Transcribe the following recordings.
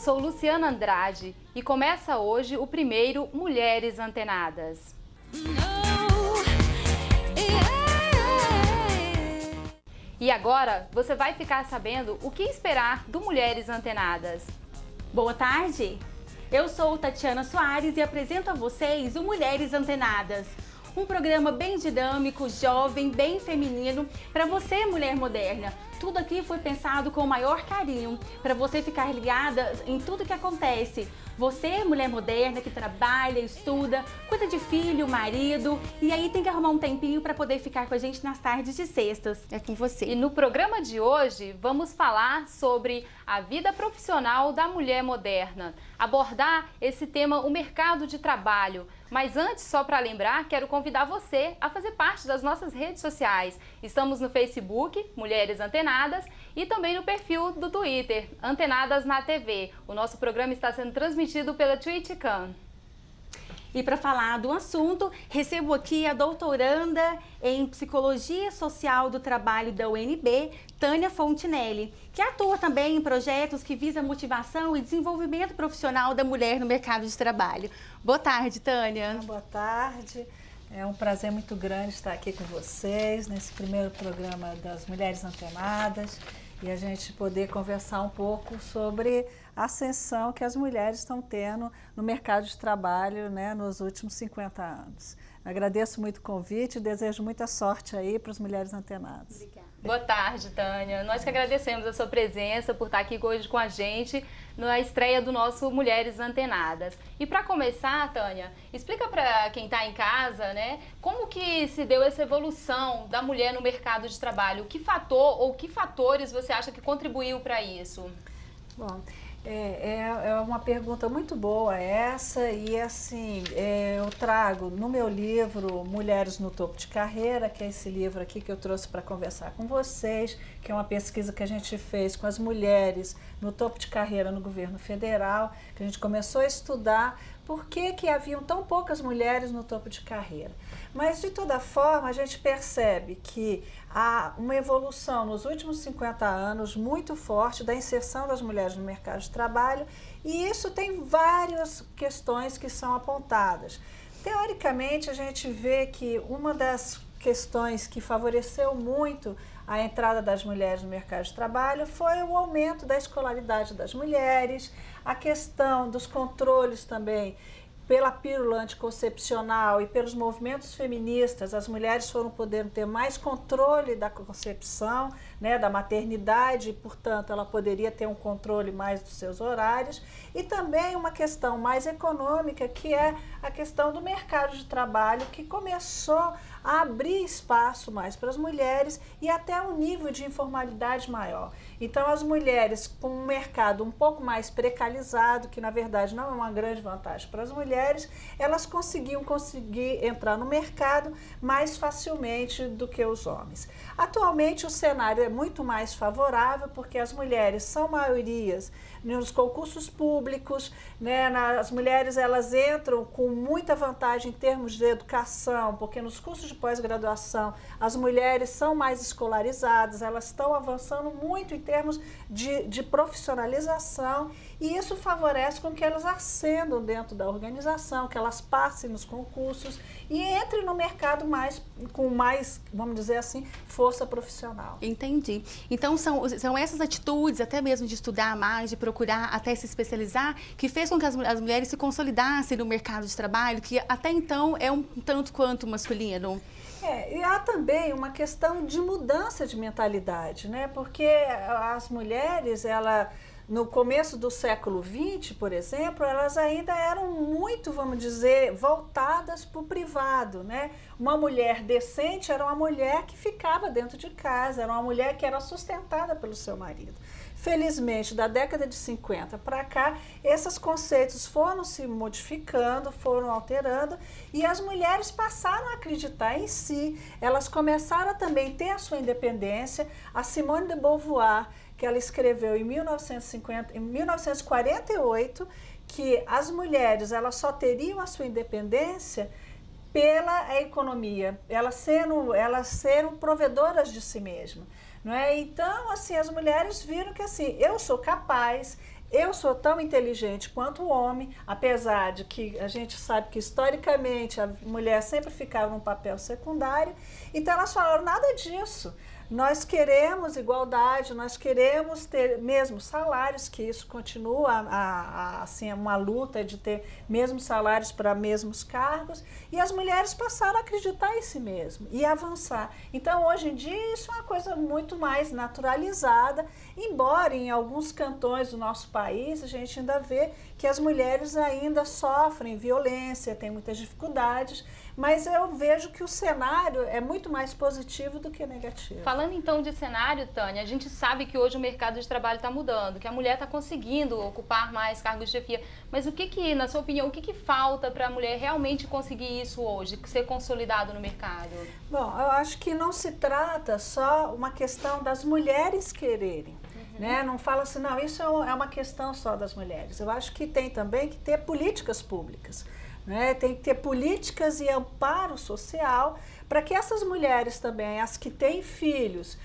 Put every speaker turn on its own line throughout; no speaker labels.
Eu sou Luciana Andrade e começa hoje o primeiro Mulheres Antenadas. E agora você vai ficar sabendo o que esperar do Mulheres Antenadas.
Boa tarde! Eu sou Tatiana Soares e apresento a vocês o Mulheres Antenadas. Um programa bem dinâmico, jovem, bem feminino, para você, mulher moderna. Tudo aqui foi pensado com o maior carinho, para você ficar ligada em tudo que acontece. Você, mulher moderna, que trabalha, estuda, cuida de filho, marido, e aí tem que arrumar um tempinho para poder ficar com a gente nas tardes de sextas. É com você.
E no programa de hoje, vamos falar sobre a vida profissional da mulher moderna. Abordar esse tema, o mercado de trabalho. Mas antes, só para lembrar, quero convidar você a fazer parte das nossas redes sociais. Estamos no Facebook, Mulheres Antenadas, e também no perfil do Twitter, Antenadas na TV. O nosso programa está sendo transmitido pela TwitchCam.
E para falar do assunto, recebo aqui a doutoranda em Psicologia Social do Trabalho da UNB, Tânia Fontinelli, que atua também em projetos que visam a motivação e desenvolvimento profissional da mulher no mercado de trabalho. Boa tarde, Tânia.
Boa tarde. É um prazer muito grande estar aqui com vocês nesse primeiro programa das Mulheres Antenadas e a gente poder conversar um pouco sobre a ascensão que as mulheres estão tendo no mercado de trabalho, né, nos últimos 50 anos. Agradeço muito o convite e desejo muita sorte aí para as Mulheres Antenadas.
Obrigada.
Boa tarde, Tânia. Nós que agradecemos a sua presença, por estar aqui hoje com a gente na estreia do nosso Mulheres Antenadas. E para começar, Tânia, explica para quem está em casa, né, como que se deu essa evolução da mulher no mercado de trabalho? Que fator ou que fatores você acha que contribuiu para isso?
Bom, é uma pergunta muito boa essa e assim, eu trago no meu livro Mulheres no Topo de Carreira, que é esse livro aqui que eu trouxe para conversar com vocês, que é uma pesquisa que a gente fez com as mulheres no topo de carreira no governo federal, que a gente começou a estudar por que haviam tão poucas mulheres no topo de carreira. Mas, de toda forma, a gente percebe que há uma evolução nos últimos 50 anos muito forte da inserção das mulheres no mercado de trabalho e isso tem várias questões que são apontadas. Teoricamente, a gente vê que uma das questões que favoreceu muito a entrada das mulheres no mercado de trabalho foi o aumento da escolaridade das mulheres, a questão dos controles também pela pílula anticoncepcional e pelos movimentos feministas, as mulheres foram podendo ter mais controle da concepção, né, da maternidade, e, portanto, ela poderia ter um controle mais dos seus horários. E também uma questão mais econômica, que é a questão do mercado de trabalho, que começou a abrir espaço mais para as mulheres e até um nível de informalidade maior. Então, as mulheres com um mercado um pouco mais precarizado, que na verdade não é uma grande vantagem para as mulheres, elas conseguir entrar no mercado mais facilmente do que os homens. Atualmente, o cenário é muito mais favorável, porque as mulheres são maiorias nos concursos públicos, né? As mulheres elas entram com muita vantagem em termos de educação, porque nos cursos de pós-graduação as mulheres são mais escolarizadas, elas estão avançando muito em termos de profissionalização e isso favorece com que elas ascendam dentro da organização, que elas passem nos concursos e entrem no mercado com mais, vamos dizer assim, força profissional.
Entendi. Então são essas atitudes, até mesmo de estudar mais, de procurar até se especializar, que fez com que as mulheres se consolidassem no mercado de trabalho, que até então é um tanto quanto masculino.
E há também uma questão de mudança de mentalidade, né? Porque as mulheres, no começo do século XX, por exemplo, elas ainda eram muito, vamos dizer, voltadas para o privado, né? Uma mulher decente era uma mulher que ficava dentro de casa, era uma mulher que era sustentada pelo seu marido. Felizmente, da década de 50 para cá, esses conceitos foram se modificando, foram alterando e as mulheres passaram a acreditar em si, elas começaram a também ter a sua independência. A Simone de Beauvoir, que ela escreveu em 1948, que as mulheres elas só teriam a sua independência pela economia, elas serem provedoras de si mesmas. Não é? Então, assim, as mulheres viram que assim, eu sou capaz, eu sou tão inteligente quanto o homem, apesar de que a gente sabe que historicamente a mulher sempre ficava num papel secundário. Então elas falaram nada disso. Nós queremos igualdade, nós queremos ter mesmos salários, que isso continua assim, uma luta de ter mesmos salários para mesmos cargos, e as mulheres passaram a acreditar em si mesmo e avançar. Então, hoje em dia, isso é uma coisa muito mais naturalizada, embora em alguns cantões do nosso país a gente ainda vê que as mulheres ainda sofrem violência, têm muitas dificuldades, mas eu vejo que o cenário é muito mais positivo do que negativo.
Falando então de cenário, Tânia, a gente sabe que hoje o mercado de trabalho está mudando, que a mulher está conseguindo ocupar mais cargos de chefia, mas o que, na sua opinião, o que falta para a mulher realmente conseguir isso hoje, ser consolidado no mercado?
Bom, eu acho que não se trata só uma questão das mulheres quererem. Né? Não fala assim, não, isso é uma questão só das mulheres. Eu acho que tem também que ter políticas públicas. Né? Tem que ter políticas e amparo social para que essas mulheres também, as que têm filhos,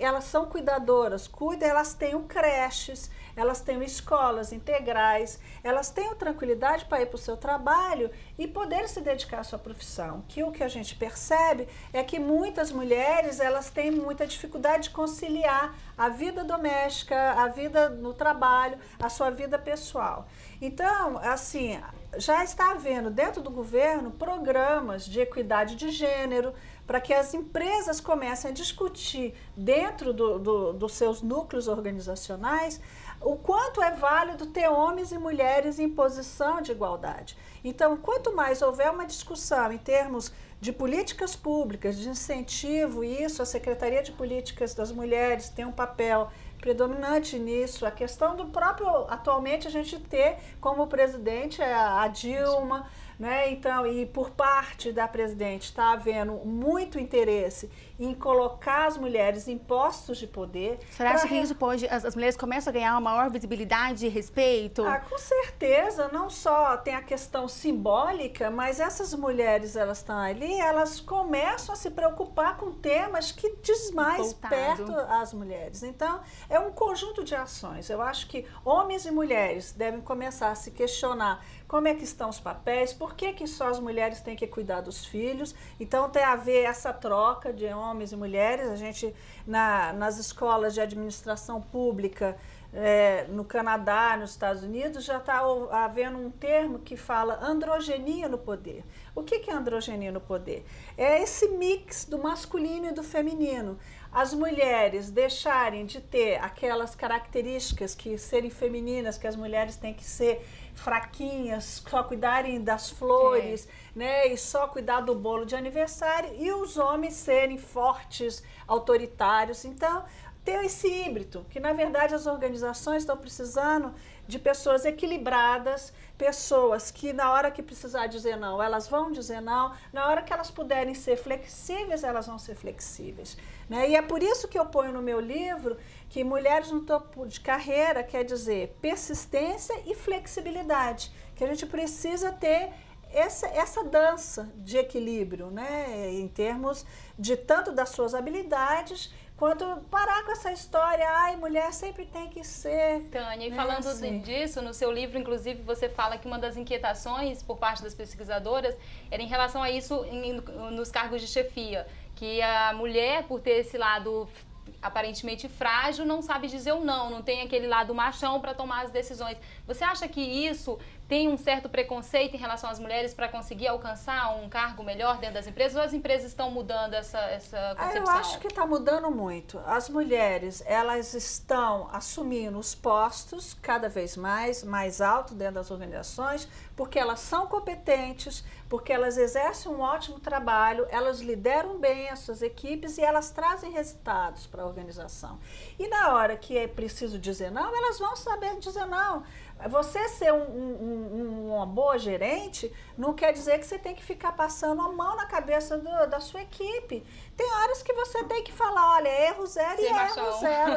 elas são cuidadoras, elas tenham creches, elas tenham escolas integrais, elas tenham tranquilidade para ir para o seu trabalho e poder se dedicar à sua profissão. Que o que a gente percebe é que muitas mulheres, elas têm muita dificuldade de conciliar a vida doméstica, a vida no trabalho, a sua vida pessoal. Então, assim, já está havendo dentro do governo programas de equidade de gênero para que as empresas comecem a discutir dentro dos seus núcleos organizacionais o quanto é válido ter homens e mulheres em posição de igualdade. Então, quanto mais houver uma discussão em termos de políticas públicas, de incentivo, isso, a Secretaria de Políticas das Mulheres tem um papel predominante nisso. A questão do próprio, atualmente, a gente ter como presidente a Dilma, né? Então, e por parte da presidente está havendo muito interesse em colocar as mulheres em postos de poder.
Você acha que isso pode, as mulheres começam a ganhar uma maior visibilidade e respeito?
Ah, com certeza, não só tem a questão simbólica, mas essas mulheres, elas estão ali, elas começam a se preocupar com temas que diz mais perto as mulheres. Então, é um conjunto de ações. Eu acho que homens e mulheres devem começar a se questionar como é que estão os papéis, por que só as mulheres têm que cuidar dos filhos. Então, tem a ver essa troca de homens e mulheres. A gente, nas escolas de administração pública, no Canadá, nos Estados Unidos, já está havendo um termo que fala androgenia no poder. O que é androgenia no poder? É esse mix do masculino e do feminino. As mulheres deixarem de ter aquelas características que serem femininas, que as mulheres têm que ser fraquinhas, só cuidarem das flores, né, e só cuidar do bolo de aniversário, e os homens serem fortes, autoritários. Então, ter esse híbrido, que na verdade as organizações estão precisando de pessoas equilibradas, pessoas que na hora que precisar dizer não, elas vão dizer não, na hora que elas puderem ser flexíveis, elas vão ser flexíveis. Né? E é por isso que eu ponho no meu livro que mulheres no topo de carreira quer dizer persistência e flexibilidade, que a gente precisa ter essa dança de equilíbrio, né? Em termos de tanto das suas habilidades, quanto parar com essa história, ai, mulher sempre tem que ser...
Tânia, e falando disso, no seu livro, inclusive, você fala que uma das inquietações por parte das pesquisadoras era em relação a isso nos cargos de chefia, que a mulher, por ter esse lado aparentemente frágil, não sabe dizer o não tem aquele lado machão para tomar as decisões. Você acha que isso tem um certo preconceito em relação às mulheres para conseguir alcançar um cargo melhor dentro das empresas, ou as empresas estão mudando essa concepção?
Eu acho que está mudando muito. As mulheres, elas estão assumindo os postos cada vez mais alto dentro das organizações, porque elas são competentes, porque elas exercem um ótimo trabalho, elas lideram bem as suas equipes e elas trazem resultados para a organização. E na hora que é preciso dizer não, elas vão saber dizer não. Você ser uma boa gerente não quer dizer que você tem que ficar passando a mão na cabeça da sua equipe. Tem horas que você tem que falar, olha, erro zero e erro zero.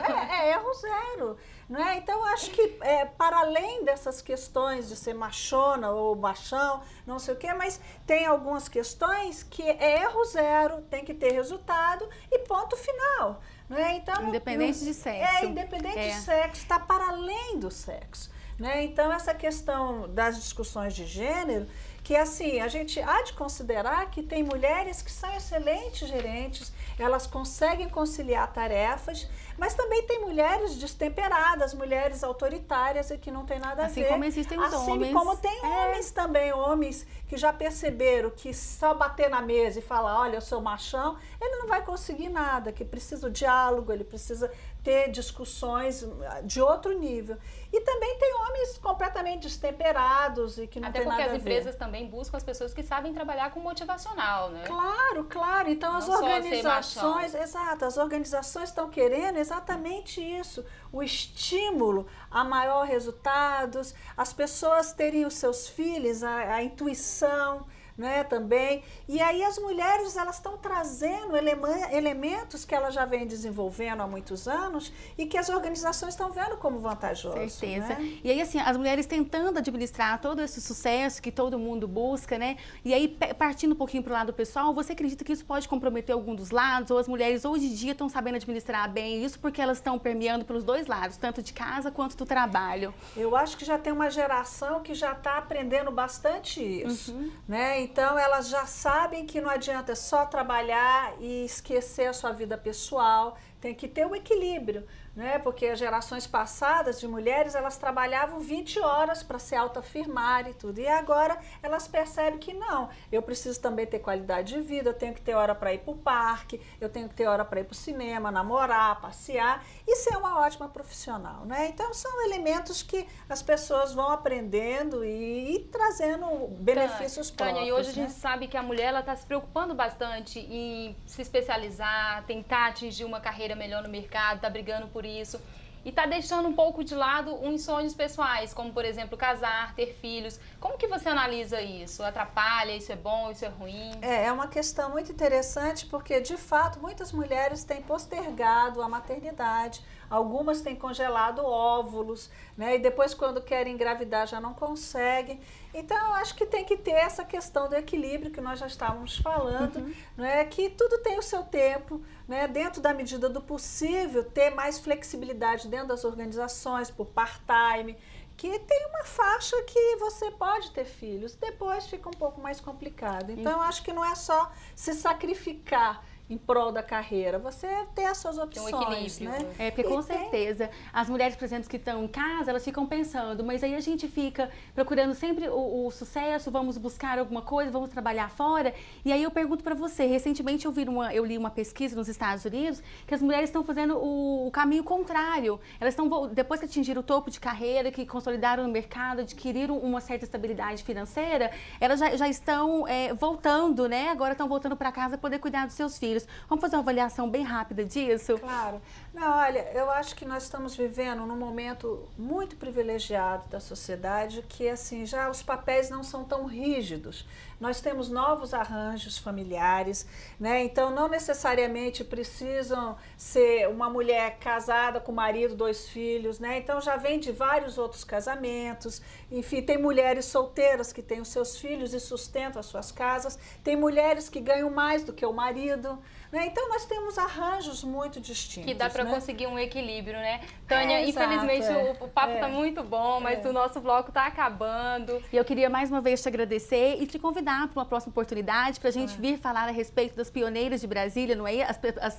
Erro zero. Não é? Então, eu acho que para além dessas questões de ser machona ou machão, não sei o quê, mas tem algumas questões que é erro zero, tem que ter resultado e ponto final. né? Então,
independente de sexo.
Independente de sexo, está para além do sexo, né? Então, essa questão das discussões de gênero, que assim, a gente há de considerar que tem mulheres que são excelentes gerentes, elas conseguem conciliar tarefas, mas também tem mulheres destemperadas, mulheres autoritárias e que não tem nada a ver.
Assim como existem os homens.
Assim como tem homens também, homens que já perceberam que só bater na mesa e falar, olha, eu sou machão, ele não vai conseguir nada, que precisa de diálogo, ele precisa ter discussões de outro nível. E também tem homens completamente destemperados e que não tem nada a ver.
Até porque as empresas também buscam as pessoas que sabem trabalhar com motivacional, né?
Claro, claro. Então as organizações, exato, as organizações estão querendo exatamente isso, o estímulo a maior resultados, as pessoas terem os seus filhos, a intuição, né, também. E aí as mulheres, elas estão trazendo elementos que elas já vêm desenvolvendo há muitos anos e que as organizações estão vendo como vantajosos.
Certeza.
Né?
E aí, assim, as mulheres tentando administrar todo esse sucesso que todo mundo busca, né? E aí, partindo um pouquinho para o lado pessoal, você acredita que isso pode comprometer algum dos lados? Ou as mulheres hoje em dia estão sabendo administrar bem isso porque elas estão permeando pelos dois lados, tanto de casa quanto do trabalho?
Eu acho que já tem uma geração que já está aprendendo bastante isso, né? Então, elas já sabem que não adianta só trabalhar e esquecer a sua vida pessoal, tem que ter um equilíbrio, né? Porque as gerações passadas de mulheres, elas trabalhavam 20 horas para se autoafirmar e tudo. E agora elas percebem que não, eu preciso também ter qualidade de vida, eu tenho que ter hora para ir para o parque, eu tenho que ter hora para ir para o cinema, namorar, passear e ser uma ótima profissional, né? Então são elementos que as pessoas vão aprendendo e trazendo benefícios próprios.
Tânia, e hoje
né?
a gente sabe que a mulher está se preocupando bastante em se especializar, tentar atingir uma carreira melhor no mercado, está brigando por isso e está deixando um pouco de lado uns sonhos pessoais, como por exemplo casar, ter filhos. Como que você analisa isso? Atrapalha? Isso é bom? Isso é ruim?
É uma questão muito interessante porque de fato muitas mulheres têm postergado a maternidade, algumas têm congelado óvulos, né? E depois quando querem engravidar já não conseguem. Então eu acho que tem que ter essa questão do equilíbrio que nós já estávamos falando, né? Que tudo tem o seu tempo, né? Dentro da medida do possível, ter mais flexibilidade dentro das organizações, por part-time, que tem uma faixa que você pode ter filhos, depois fica um pouco mais complicado. Então, eu acho que não é só se sacrificar em prol da carreira, você ter as suas opções,
tem um equilíbrio,
né?
É, porque com certeza, as mulheres, por exemplo, que estão em casa, elas ficam pensando, mas aí a gente fica procurando sempre o sucesso, vamos buscar alguma coisa, vamos trabalhar fora, e aí eu pergunto para você, recentemente eu li uma pesquisa nos Estados Unidos, que as mulheres estão fazendo o caminho contrário, elas estão, depois que atingiram o topo de carreira, que consolidaram no mercado, adquiriram uma certa estabilidade financeira, elas já estão voltando, né? Agora estão voltando para casa para poder cuidar dos seus filhos. Vamos fazer uma avaliação bem rápida disso?
Claro. Não, olha, eu acho que nós estamos vivendo num momento muito privilegiado da sociedade, que assim, já os papéis não são tão rígidos. Nós temos novos arranjos familiares, né? Então não necessariamente precisam ser uma mulher casada com marido, 2 filhos, né? Então já vem de vários outros casamentos. Enfim, tem mulheres solteiras que têm os seus filhos e sustentam as suas casas. Tem mulheres que ganham mais do que o marido, né? Então nós temos arranjos muito distintos.
Que dá para conseguir um equilíbrio, né? Tânia,
exato,
infelizmente o papo está muito bom, mas o nosso bloco está acabando. E eu queria mais uma vez te agradecer e te convidar para uma próxima oportunidade para a gente vir falar a respeito das pioneiras de Brasília, não é?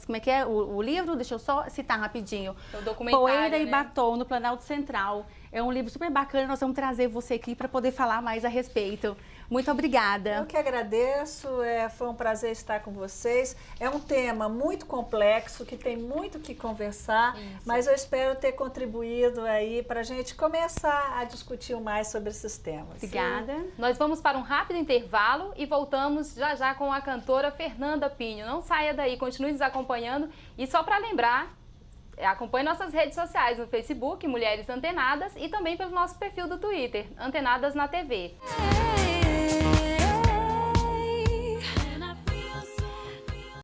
Como é que é o livro? Deixa eu só citar rapidinho. O documentário, Poeira e Batom, no Planalto Central. É um livro super bacana, nós vamos trazer você aqui para poder falar mais a respeito. Muito obrigada.
Eu que agradeço, foi um prazer estar com vocês. É um tema muito complexo, que tem muito o que conversar, mas eu espero ter contribuído aí para a gente começar a discutir mais sobre esses temas.
Obrigada. Nós vamos para um rápido intervalo e voltamos já já com a cantora Fernanda Pinho. Não saia daí, continue nos acompanhando. E só para lembrar, acompanhe nossas redes sociais no Facebook, Mulheres Antenadas, e também pelo nosso perfil do Twitter, Antenadas na TV.